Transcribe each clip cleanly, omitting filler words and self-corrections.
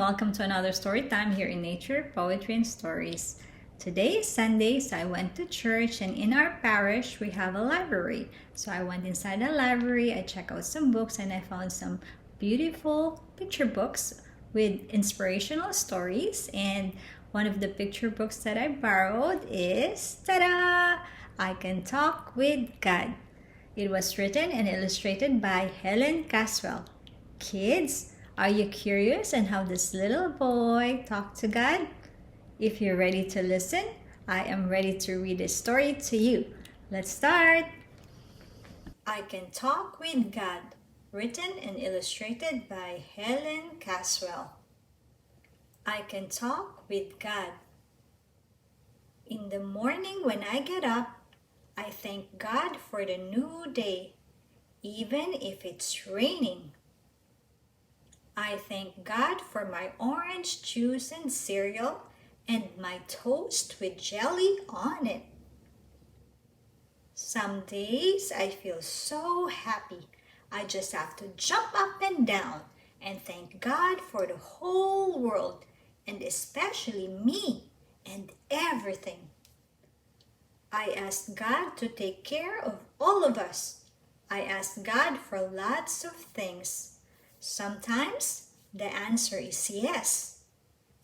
welcome to another story time here in Nature, Poetry, and Stories. Today is Sunday, so I went to church, and in our parish we have a library. So I went inside the library, I checked out some books, and I found some beautiful picture books with inspirational stories. And one of the picture books that I borrowed is, ta-da! I Can Talk with God. It was written and illustrated by Helen Caswell. Kids, are you curious on how this little boy talked to God? If you're ready to listen, I am ready to read this story to you. Let's start! I Can Talk with God, written and illustrated by Helen Caswell. I can talk with God. In the morning when I get up, I thank God for the new day, even if it's raining. I thank God for my orange juice and cereal and my toast with jelly on it. Some days I feel so happy. I just have to jump up and down and thank God for the whole world and especially me and everything. I ask God to take care of all of us. I ask God for lots of things. Sometimes the answer is yes,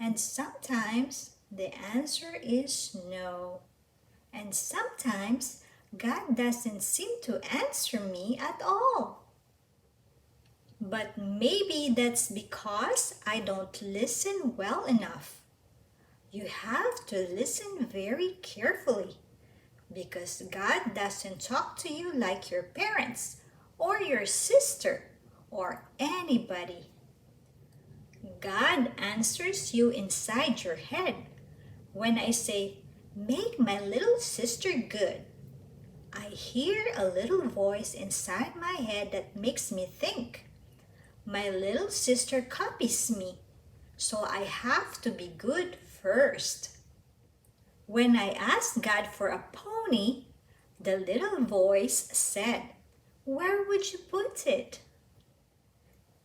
and sometimes the answer is no. And sometimes God doesn't seem to answer me at all. But maybe that's because I don't listen well enough. You have to listen very carefully, because God doesn't talk to you like your parents or your sister or anybody. God answers you inside your head. When I say, "Make my little sister good," I hear a little voice inside my head that makes me think, my little sister copies me, so I have to be good first. When I asked God for a pony, the little voice said, "Where would you put it?"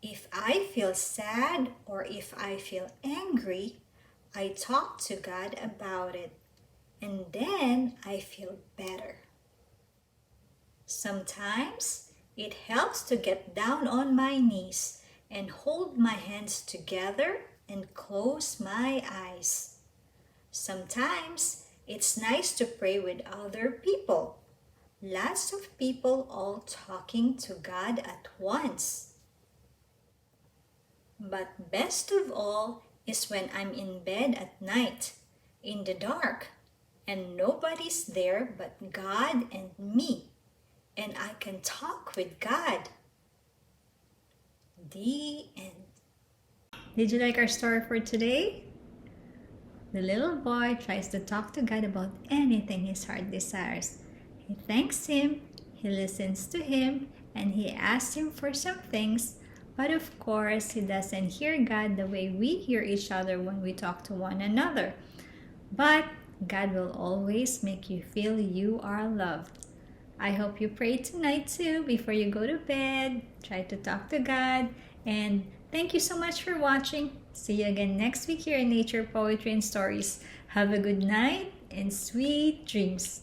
If I feel sad or if I feel angry, I talk to God about it, and then I feel better. Sometimes it helps to get down on my knees and hold my hands together and close my eyes. Sometimes it's nice to pray with other people. Lots of people all talking to God at once. But best of all is when I'm in bed at night, in the dark, and nobody's there but God and me, and I can talk with God. The end. Did you like our story for today? The little boy tries to talk to God about anything his heart desires. He thanks Him, he listens to Him, and he asks Him for some things. But of course, he doesn't hear God the way we hear each other when we talk to one another. But God will always make you feel you are loved. I hope you pray tonight too before you go to bed. Try to talk to God. And thank you so much for watching. See you again next week here in Nature, Poetry, and Stories. Have a good night and sweet dreams.